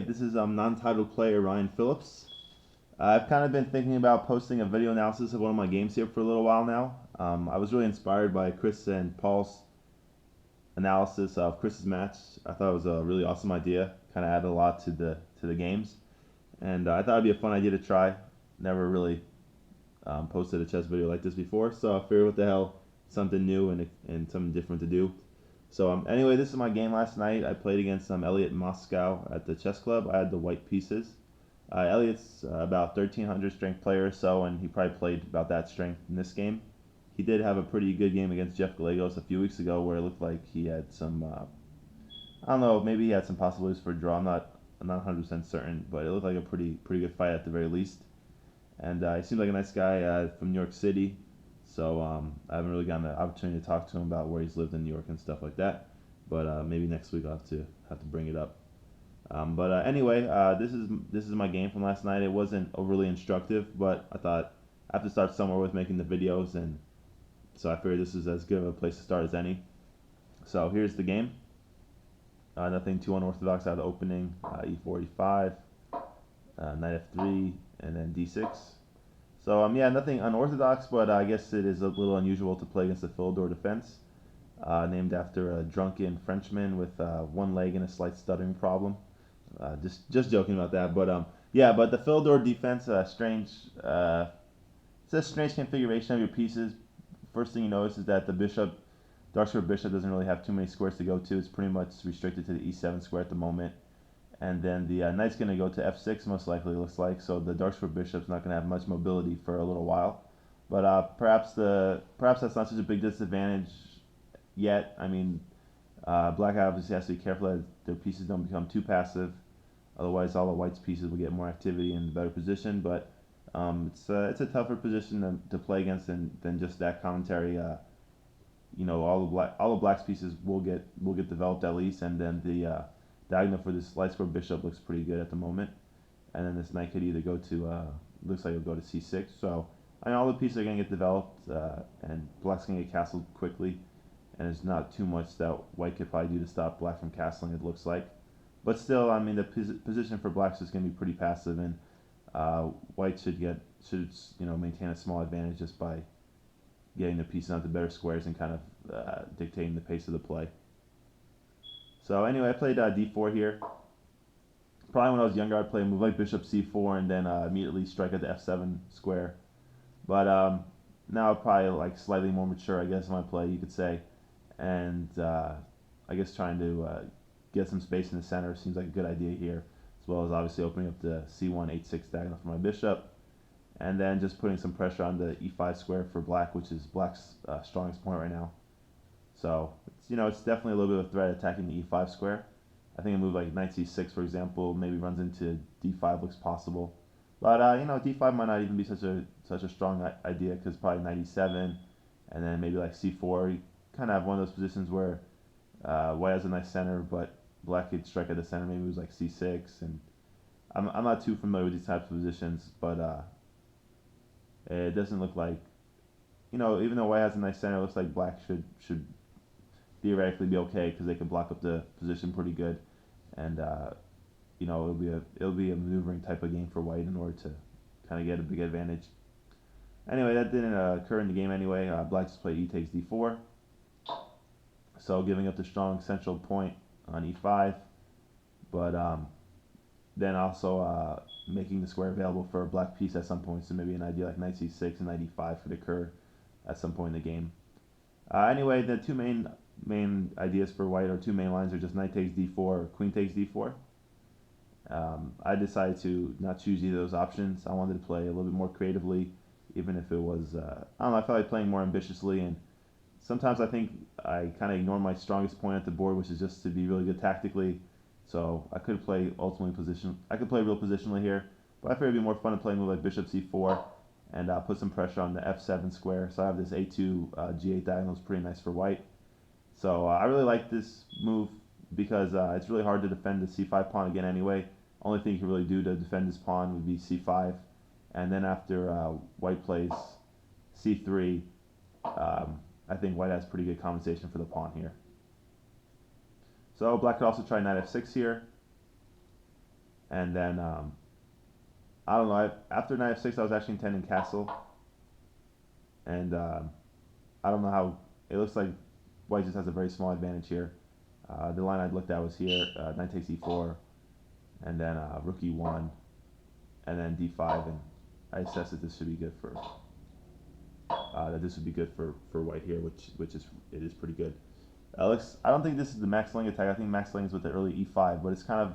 this is non-titled player Ryan Phillips. I've kind of been thinking about posting a video analysis of one of my games here for a little while now. I was really inspired by Chris and Paul's analysis of Chris's match. I thought it was a really awesome idea. Kind of added a lot to the games, and I thought it'd be a fun idea to try. Never really posted a chess video like this before, so I figured what the hell, something new and something different to do. So anyway, this is my game last night. I played against Elliot in Moscow at the chess club. I had the white pieces. Elliot's about 1,300 strength player or so, and he probably played about that strength in this game. He did have a pretty good game against Jeff Gallegos a few weeks ago, where it looked like he had some, I don't know, maybe he had some possibilities for a draw. I'm not 100% certain, but it looked like a pretty good fight at the very least. And he seems like a nice guy from New York City. So I haven't really gotten the opportunity to talk to him about where he's lived in New York and stuff like that. But maybe next week I'll have to bring it up. But anyway, this is my game from last night. It wasn't overly instructive, but I thought I have to start somewhere with making the videos, and so I figured this is as good of a place to start as any. So here's the game. Nothing too unorthodox out of the opening. E4, E5, Knight F3, and then D6. So yeah, nothing unorthodox, but I guess it is a little unusual to play against the Philidor defense, named after a drunken Frenchman with one leg and a slight stuttering problem. Just joking about that, but yeah, but the Philidor defense, strange. It's a strange configuration of your pieces. First thing you notice is that the bishop, dark square bishop, doesn't really have too many squares to go to. It's pretty much restricted to the E7 square at the moment. And then the knight's going to go to F6 most likely, it looks like. So the dark square bishop's not going to have much mobility for a little while. But perhaps that's not such a big disadvantage yet. I mean, black obviously has to be careful that their pieces don't become too passive. Otherwise, all the white's pieces will get more activity and better position. But it's a tougher position to play against than just that commentary. All the black's pieces will get developed at least, and then the diagonal for this light square bishop looks pretty good at the moment. And then this knight could either go to looks like it'll go to c6. So I mean, all the pieces are going to get developed, and black's going to get castled quickly. And there's not too much that white could probably do to stop black from castling, it looks like. But still, I mean, the position for black's is going to be pretty passive, and white should maintain a small advantage just by getting the pieces onto better squares and kind of dictating the pace of the play. So anyway, I played d4 here. Probably when I was younger, I'd play a move like bishop c4 and then immediately strike at the f7 square. But now I'm probably like slightly more mature, I guess, in my play, you could say. And I guess trying to get some space in the center seems like a good idea here, as well as obviously opening up the c1, h6 diagonal for my bishop. And then just putting some pressure on the e5 square for black, which is black's strongest point right now. So it's definitely a little bit of a threat attacking the e5 square. I think a move like knight c6, for example, maybe runs into d5 looks possible. But d5 might not even be such a strong idea, because probably knight e7, and then maybe like c4. You kind of have one of those positions where white has a nice center, but black could strike at the center. Maybe it was like c6, and I'm not too familiar with these types of positions, but it doesn't look like, even though white has a nice center, it looks like black should theoretically be okay, because they can block up the position pretty good, and it'll be a maneuvering type of game for white in order to kind of get a big advantage. Anyway, that didn't occur in the game anyway. Black just played e takes d4, so giving up the strong central point on e5, but then also making the square available for a black piece at some point. So maybe an idea like knight c6 and knight e5 could occur at some point in the game. Anyway, the two main ideas for white, or two main lines, are just knight takes d4 or queen takes d4. I decided to not choose either of those options. I wanted to play a little bit more creatively, even if it was, I don't know, I felt like playing more ambitiously, and sometimes I think I kind of ignore my strongest point at the board, which is just to be really good tactically. So I could play real positionally here, but I figured it'd be more fun to play a move like bishop c4 and put some pressure on the f7 square. So I have this a2 g8 diagonal, is pretty nice for white. So I really like this move because it's really hard to defend the c5 pawn again anyway. Only thing you can really do to defend this pawn would be c5, and then after white plays c3, I think white has pretty good compensation for the pawn here. So black could also try knight f6 here. And then I don't know. After knight f6, I was actually intending castle, and I don't know how. It looks like white just has a very small advantage here. The line I looked at was here: knight takes e4, and then rook e1, and then d5, and I assessed that this should be good for that this would be good for white here, which is it is pretty good. Alex, I don't think this is the max laying attack. I think max laying is with the early e5, but it's kind of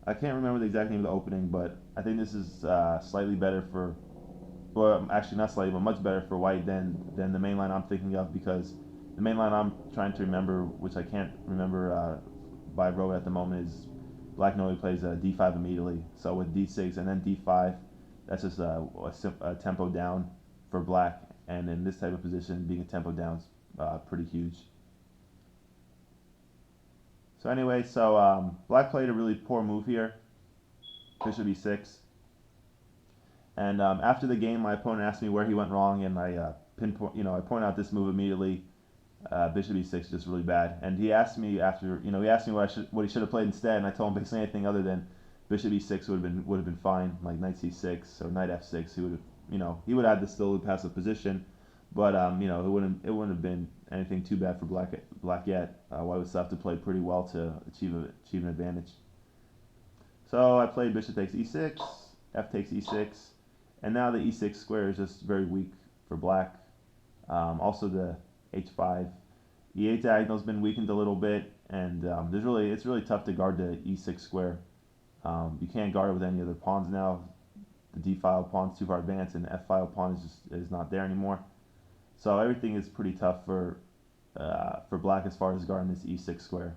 I can't remember the exact name of the opening, but I think this is slightly better for, well, actually not slightly, but much better for white than the main line I'm thinking of, because the main line I'm trying to remember, which I can't remember by rote at the moment, is black normally plays d5 immediately. So with d6 and then d5, that's just a tempo down for black, and in this type of position, being a tempo down is pretty huge. So anyway, black played a really poor move here, bishop e6, and after the game, my opponent asked me where he went wrong, and I point out this move immediately. Bishop e6 just really bad, and he asked me what he should have played instead, and I told him basically anything other than bishop e6 would have been fine, like knight c6 or knight f6. He would have had this still passive position, but it wouldn't have been anything too bad for black yet. White would still have to play pretty well to achieve an advantage. So I played bishop takes e6, f takes e6, and now the e6 square is just very weak for black. Also the h5, e8 diagonal has been weakened a little bit, and it's really tough to guard the e6 square. You can't guard it with any other pawns now. The d file pawn's too far advanced, and the f file pawn is not there anymore. So everything is pretty tough for black as far as guarding this e6 square.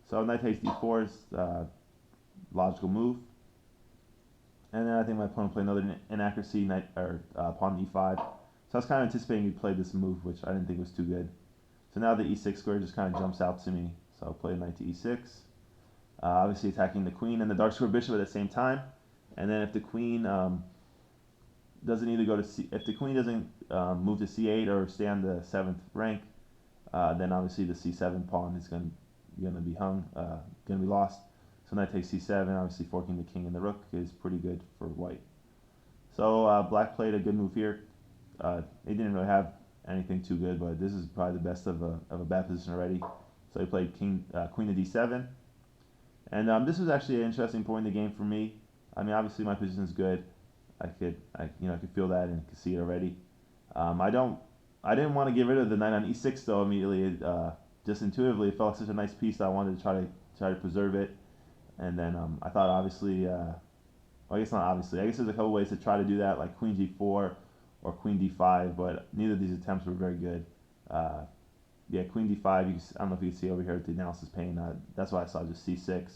So knight takes d4 is logical move, and then I think my opponent played another inaccuracy, knight or pawn e5. So I was kind of anticipating he'd play this move, which I didn't think was too good. So now the e6 square just kind of jumps out to me. So I'll play knight to e6, obviously attacking the queen and the dark square bishop at the same time. And then if the queen doesn't either go to if the queen doesn't move to c8 or stay on the 7th rank, then obviously the c7 pawn is going to be hung, going to be lost. So knight takes c7, obviously forking the king and the rook is pretty good for white. So black played a good move here. He didn't really have anything too good, but this is probably the best of a bad position already. So he played queen to d7, and this was actually an interesting point in the game for me. I mean, obviously my position is good. I could feel that and could see it already. I didn't want to get rid of the knight on e6 though immediately. Just intuitively, it felt like such a nice piece that I wanted to try to preserve it. And then I thought obviously, well, I guess not obviously. I guess there's a couple ways to try to do that, like queen g4 or queen d5, but neither of these attempts were very good. Yeah, queen d5, I don't know if you can see over here with the analysis pane, that's why I saw just c6.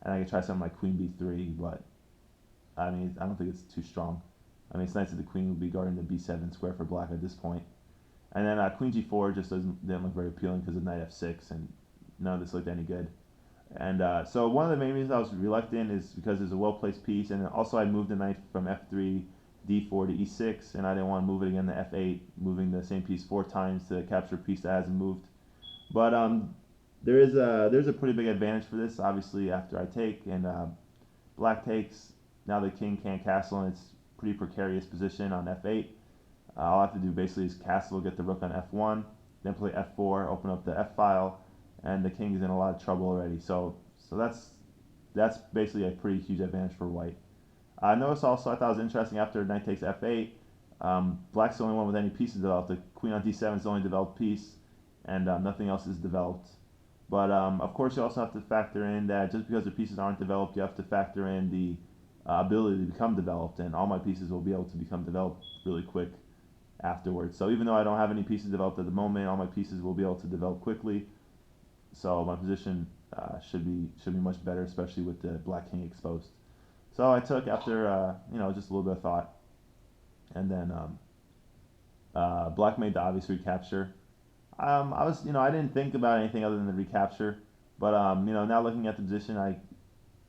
And I could try something like queen b3, but I mean, I don't think it's too strong. I mean, it's nice that the queen would be guarding the b7 square for black at this point. And then queen g4 just didn't look very appealing because of knight f6, and none of this looked any good. And so one of the main reasons I was reluctant is because it's a well-placed piece, and also I moved the knight from f3, d4 to e6, and I didn't want to move it again to f8, moving the same piece 4 times to capture a piece that hasn't moved. But there's a pretty big advantage for this, obviously, after I take, and black takes. Now the king can't castle, and it's a pretty precarious position on f8. All I have to do basically is castle, get the rook on f1, then play f4, open up the f file, and the king is in a lot of trouble already. So that's basically a pretty huge advantage for white. Notice also I thought it was interesting after knight takes f8, black's the only one with any pieces developed. The queen on d7 is the only developed piece, and nothing else is developed. But of course you also have to factor in that just because the pieces aren't developed, you have to factor in the ability to become developed, and all my pieces will be able to become developed really quick afterwards. So even though I don't have any pieces developed at the moment, all my pieces will be able to develop quickly. So my position should be much better, especially with the black king exposed. So I took after just a little bit of thought, and then black made the obvious recapture. I didn't think about anything other than the recapture, but now looking at the position,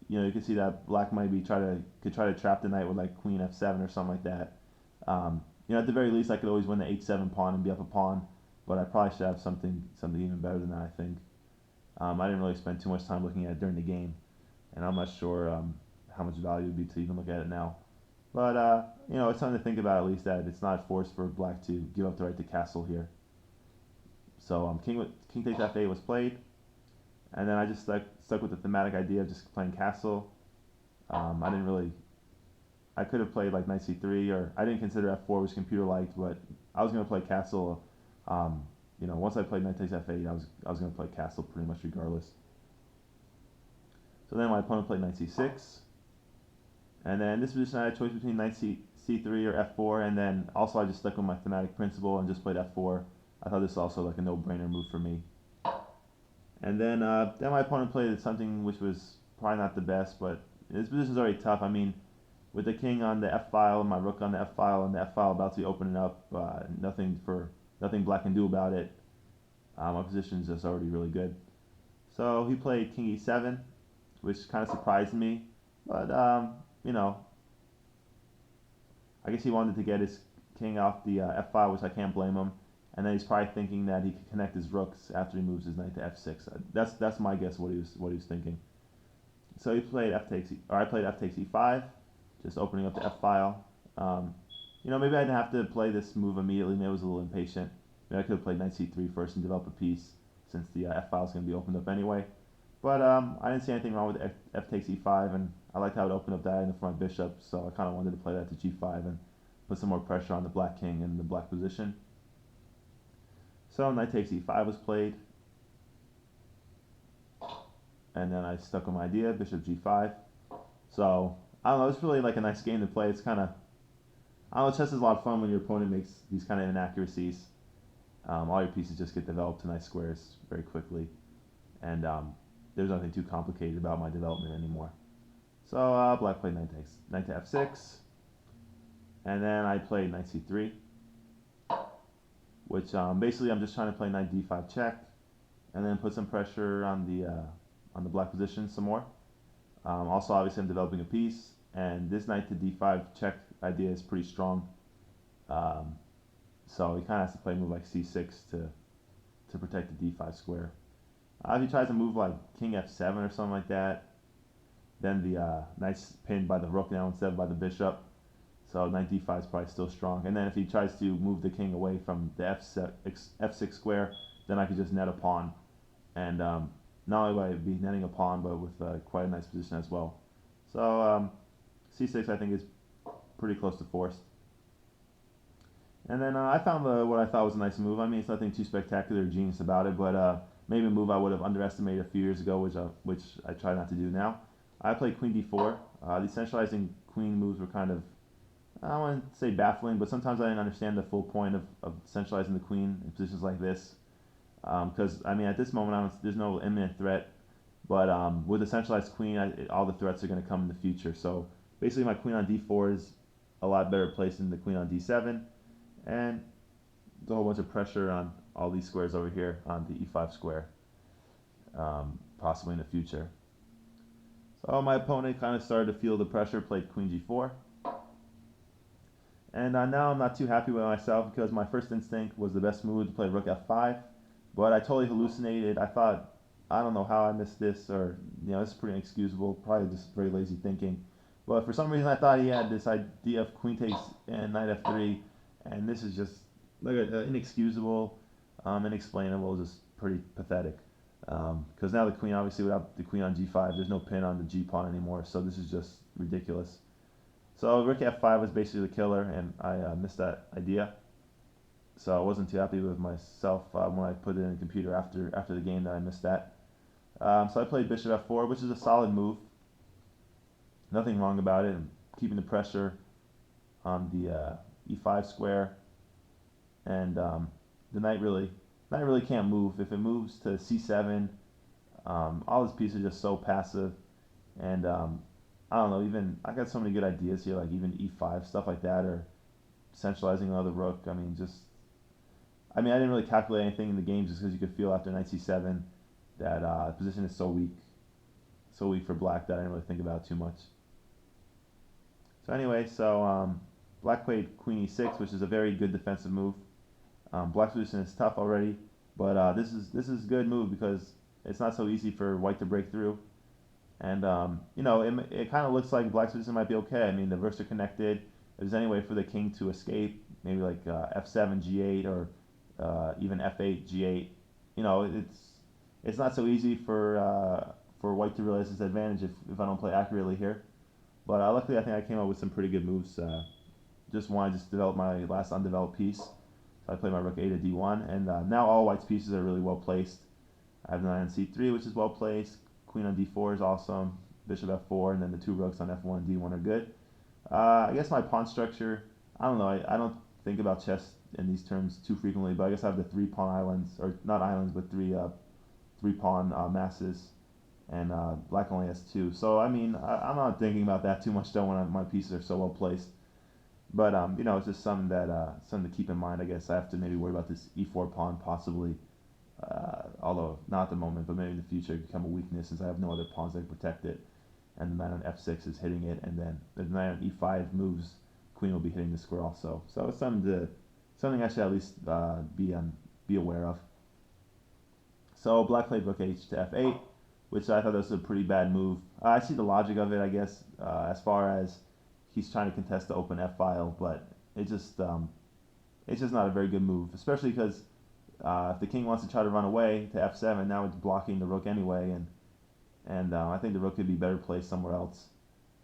you can see that black might could try to trap the knight with like queen f7 or something like that. At the very least, I could always win the h7 pawn and be up a pawn, but I probably should have something even better than that, I think. I didn't really spend too much time looking at it during the game. and I'm not sure how much value it would be to even look at it now. But it's something to think about at least that it's not forced for black to give up the right to castle here. So king takes f8 was played, and then I just stuck with the thematic idea of just playing castle. I didn't really. I could have played like knight c3, or I didn't consider f4 was computer liked, but I was going to play castle. Once I played knight takes f8, I was going to play castle pretty much regardless. So then my opponent played knight c6, and then in this position I had a choice between knight c3 or f4, and then also I just stuck with my thematic principle and just played f4. I thought this was also like a no-brainer move for me. And then my opponent played something which was probably not the best, but this position is already tough. I mean, with the king on the f file, my rook on the f file, and the f file about to be opening up, nothing black can do about it. My position is just already really good. So he played king e7, which kind of surprised me, but I guess he wanted to get his king off the f file, which I can't blame him. And then he's probably thinking that he could connect his rooks after he moves his knight to f6. That's my guess what he was thinking. So he played I played f takes e5, just opening up the f file. Maybe I didn't have to play this move immediately. Maybe I was a little impatient. Maybe I could have played knight c3 first and develop a piece, since the f file is going to be opened up anyway. But I didn't see anything wrong with f takes e5, and I liked how it opened up that in the front bishop. So I kind of wanted to play that to g5 and put some more pressure on the black king in the black position. So knight takes e5 was played, and then I stuck with my idea, bishop g5. So I don't know, it's really like a nice game to play. It's kind of, I don't know, chess is a lot of fun when your opponent makes these kind of inaccuracies. All your pieces just get developed to nice squares very quickly, and there's nothing too complicated about my development anymore. So black played knight to f6, and then I played knight c3, which basically I'm just trying to play knight d5 check, and then put some pressure on the black position some more. Also, obviously, I'm developing a piece, and this knight to d5 check idea is pretty strong. So he kind of has to play a move like c6 to protect the d5 square. If he tries to move like king f7 or something like that, then the knight's pinned by the rook now instead of by the bishop. So knight d5 is probably still strong. And then if he tries to move the king away from the f6 square, then I could just net a pawn. And not only would I be netting a pawn, but with quite a nice position as well. So c6 I think is pretty close to forced. And then I found what I thought was a nice move. I mean, it's nothing too spectacular or genius about it, but maybe a move I would have underestimated a few years ago, which I try not to do now. I played queen d4. The centralizing queen moves were kind of, I don't want to say baffling, but sometimes I didn't understand the full point of centralizing the queen in positions like this. Because, I mean, at this moment, there's no imminent threat. But with a centralized queen, all the threats are going to come in the future. So basically, my queen on d4 is a lot better placed than the queen on d7. And there's a whole bunch of pressure on all these squares over here on the e5 square, possibly in the future. So my opponent kind of started to feel the pressure, played queen g4. And now I'm not too happy with myself because my first instinct was the best move to play rook f5, but I totally hallucinated. I thought, I don't know how I missed this, or this is pretty inexcusable, probably just very lazy thinking. But for some reason I thought he had this idea of queen takes and knight f3, and this is just like inexcusable, inexplainable, just pretty pathetic. Because now the queen, obviously without the queen on g5, there's no pin on the g pawn anymore, so this is just ridiculous. So rook f5 was basically the killer, and I missed that idea. So I wasn't too happy with myself when I put it in the computer after the game that I missed that. So I played bishop f4, which is a solid move. Nothing wrong about it. I'm keeping the pressure on the e5 square, and the knight really can't move. If it moves to c7, all his pieces are just so passive, and I don't know, even I got so many good ideas here, like even e5, stuff like that, or centralizing another rook. I mean, I didn't really calculate anything in the game just because you could feel after knight c7 that the position is so weak for black that I didn't really think about it too much. So anyway, black played queen e6, which is a very good defensive move. Black's position is tough already, but this is a good move because it's not so easy for white to break through. And it kind of looks like black's position might be okay. I mean, the rooks are connected. If there's any way for the king to escape, maybe like f7 g8 or even f8 g8, it's not so easy for white to realize his advantage if I don't play accurately here. But luckily, I think I came up with some pretty good moves. Just want to just develop my last undeveloped piece. So I play my rook a to d1, and now all white's pieces are really well placed. I have the knight on c3, which is well placed. Queen on d4 is awesome. Bishop f4, and then the two rooks on f1 and d1 are good. I guess my pawn structure, I don't know. I don't think about chess in these terms too frequently, but I guess I have the three pawn islands, or not islands, but three pawn masses, and black only has two. So I mean, I'm not thinking about that too much though when my pieces are so well placed. But it's just something to keep in mind. I guess I have to maybe worry about this e4 pawn possibly, although not at the moment, but maybe in the future it could become a weakness since I have no other pawns that can protect it. And the knight on f6 is hitting it, and then if the knight on e5 moves, queen will be hitting the square also. So it's something I should at least be aware of. So black played rook h to f8, which I thought was a pretty bad move. I see the logic of it, I guess, as far as he's trying to contest the open f file, but it's just not a very good move, especially because if the king wants to try to run away to f7, now it's blocking the rook anyway, and I think the rook could be better placed somewhere else.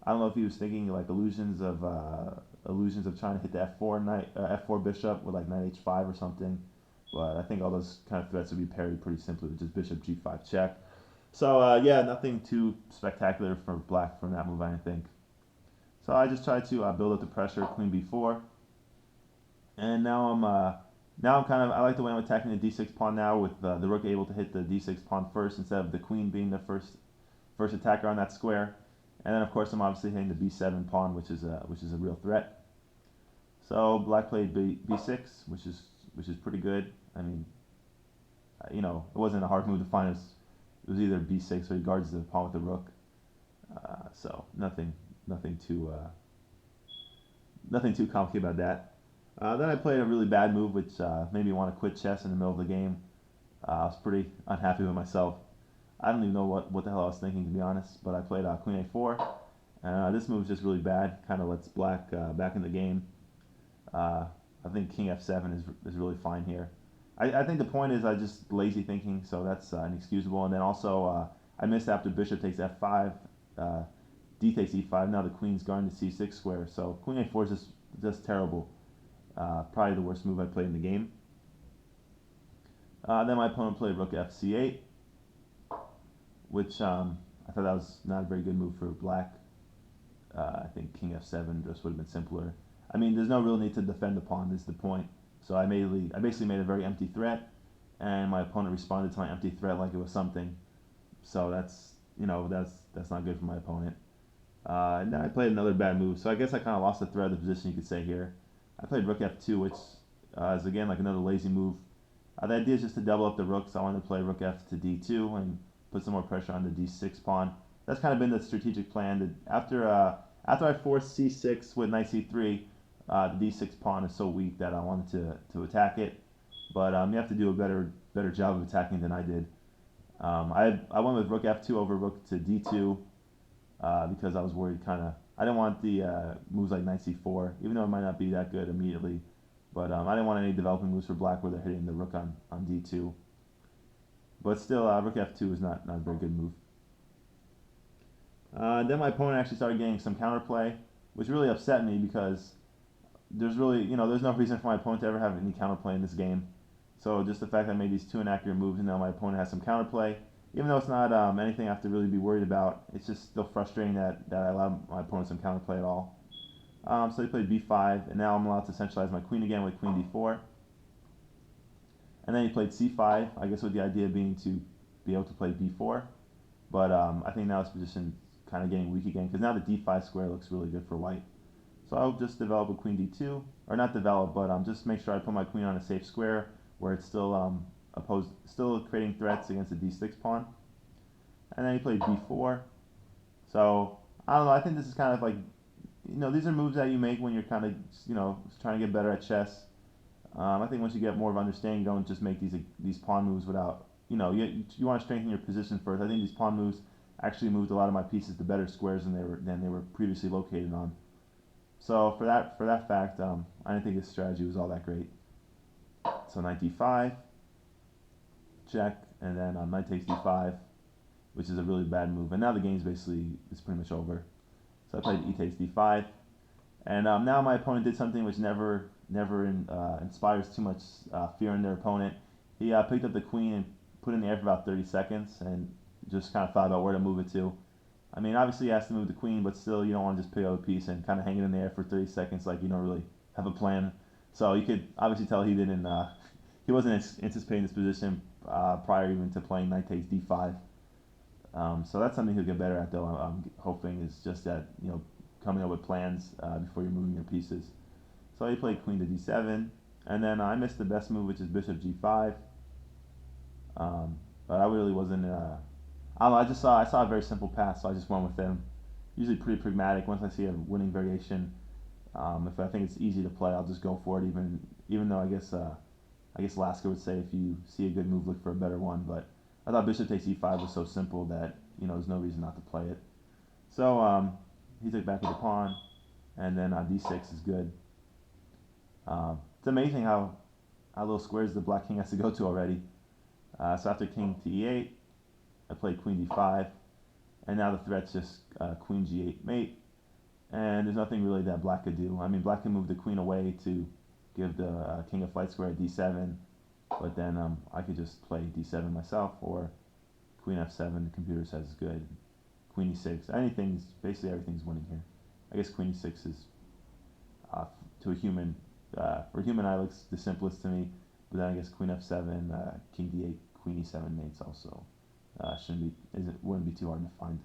I don't know if he was thinking like illusions of trying to hit the f4 knight, f4 bishop with like knight h5 or something, but I think all those kind of threats would be parried pretty simply with just bishop g5 check. So yeah, nothing too spectacular for black from that move, I think. So I just tried to build up the pressure, queen b4, and now I'm kind of I like the way I'm attacking the d6 pawn now with the rook able to hit the d6 pawn first instead of the queen being the first attacker on that square, and then of course I'm obviously hitting the b7 pawn, which is a real threat. So black played b6, which is pretty good. I mean, it wasn't a hard move to find. It was either b6 or he guards the pawn with the rook. So nothing too complicated about that. Then I played a really bad move, which made me want to quit chess in the middle of the game. I was pretty unhappy with myself. I don't even know what the hell I was thinking, to be honest. But I played queen a4. This move is just really bad. Kind of lets black back in the game. I think king f7 is really fine here. I think the point is I just lazy thinking, so that's inexcusable. And then also I missed after bishop takes f5, d takes e5. Now the queen's guarding the c6 square. So queen a4 is just terrible. Probably the worst move I played in the game. Then my opponent played rook fc8, which I thought that was not a very good move for black. I think king f7 just would have been simpler. I mean, there's no real need to defend the pawn. This is the point. So I basically made a very empty threat, and my opponent responded to my empty threat like it was something. So that's not good for my opponent. And then I played another bad move. So I guess I kind of lost the thread of the position, you could say here. I played rook f2, which is again like another lazy move. The idea is just to double up the rooks. So I wanted to play rook f to d2 and put some more pressure on the d6 pawn. That's kind of been the strategic plan. After I forced c6 with knight c3, the d6 pawn is so weak that I wanted to attack it. But you have to do a better job of attacking than I did. I went with rook f2 over rook to d2 because I was worried I didn't want the moves like knight c4, even though it might not be that good immediately. But I didn't want any developing moves for black where they're hitting the rook on d2. But still, rook f2 is not a very good move. Then my opponent actually started getting some counterplay, which really upset me because there's no reason for my opponent to ever have any counterplay in this game. So just the fact that I made these two inaccurate moves and now my opponent has some counterplay, even though it's not anything I have to really be worried about, it's just still frustrating that I allowed my opponent some counterplay at all. So he played b5, and now I'm allowed to centralize my queen again with queen d4. And then he played c5, I guess with the idea being to be able to play b4. But I think now his position is kind of getting weak again, because now the d5 square looks really good for white. So I'll just develop a queen d2, or not develop, but just make sure I put my queen on a safe square where it's still still creating threats against the d6 pawn. And then he played b4. So I don't know. I think this is kind of like, these are moves that you make when you're kind of trying to get better at chess. I think once you get more of understanding, you don't just make these pawn moves without you want to strengthen your position first. I think these pawn moves actually moved a lot of my pieces to better squares than they were previously located on. So for that fact, I didn't think this strategy was all that great. So knight d5, check, and then knight takes d5, which is a really bad move. And now the game's basically is pretty much over. So I played e takes d5, and now my opponent did something which never inspires too much fear in their opponent. He picked up the queen and put it in the air for about 30 seconds, and just kind of thought about where to move it to. I mean, obviously he has to move the queen, but still you don't want to just pick up a piece and kind of hang it in the air for 30 seconds like you don't really have a plan. So you could obviously tell he didn't, he wasn't anticipating this position prior even to playing knight takes d5. So that's something he'll get better at, though. I'm hoping is just that coming up with plans before you're moving your pieces. So he played queen to d7, and then I missed the best move, which is bishop g5. But I really wasn't. I don't know. I saw a very simple path, so I just went with them. Usually pretty pragmatic. Once I see a winning variation, if I think it's easy to play, I'll just go for it. Even though I guess Lasker would say if you see a good move, look for a better one. But I thought bishop takes e5 was so simple that there's no reason not to play it. So he took back with the pawn, and then d6 is good. It's amazing how little squares the black king has to go to already. So after king to e8, I played queen d5, and now the threat's just queen g8 mate, and there's nothing really that black could do. I mean, black can move the queen away to give the king a flight square at d7, but then I could just play d7 myself, or queen f7, the computer says is good. Queen e6, basically everything's winning here. I guess queen e6 is, to a human, for a human eye looks the simplest to me, but then I guess queen f7, king d8, queen e7 mates also wouldn't be too hard to find.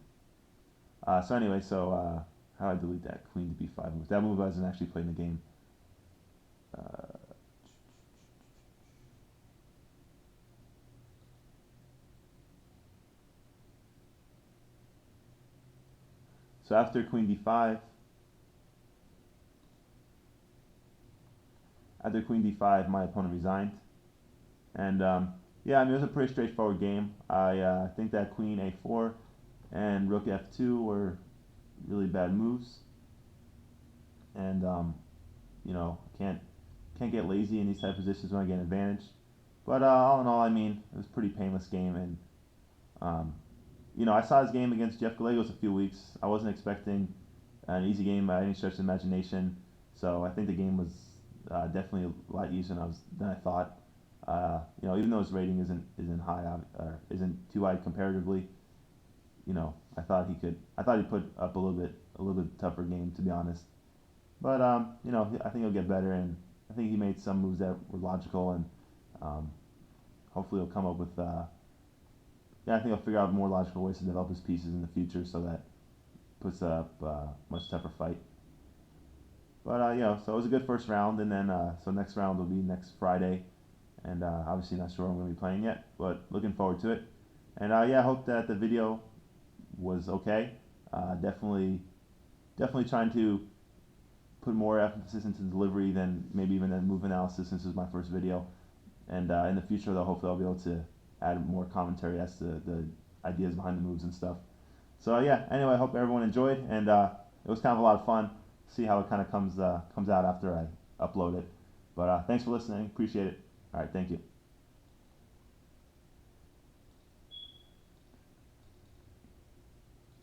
So anyway, how do I delete that queen to b5 move? That move wasn't actually played in the game. So after queen d5, my opponent resigned, and yeah, I mean it was a pretty straightforward game. I think that queen a4 and rook f2 were really bad moves, and can't get lazy in these type of positions when I get an advantage. But all in all, I mean it was a pretty painless game, and I saw his game against Jeff Gallegos a few weeks. I wasn't expecting an easy game by any stretch of the imagination, so I think the game was definitely a lot easier than I thought. Even though his rating isn't high or isn't too high comparatively, I thought he'd put up a little bit tougher game, to be honest. But I think he'll get better, and I think he made some moves that were logical, and hopefully he'll come up with I think he'll figure out more logical ways to develop his pieces in the future, so that puts up a much tougher fight. But so it was a good first round, and then so next round will be next Friday, and obviously not sure I'm going to be playing yet, but looking forward to it. And I hope that the video was okay. Definitely trying to put more emphasis into delivery than maybe even than move analysis, since this is my first video. And in the future, though, hopefully I'll be able to add more commentary as to the ideas behind the moves and stuff. So yeah, anyway, I hope everyone enjoyed, and it was kind of a lot of fun. See how it kind of comes out after I upload it. But thanks for listening. Appreciate it. All right, thank you.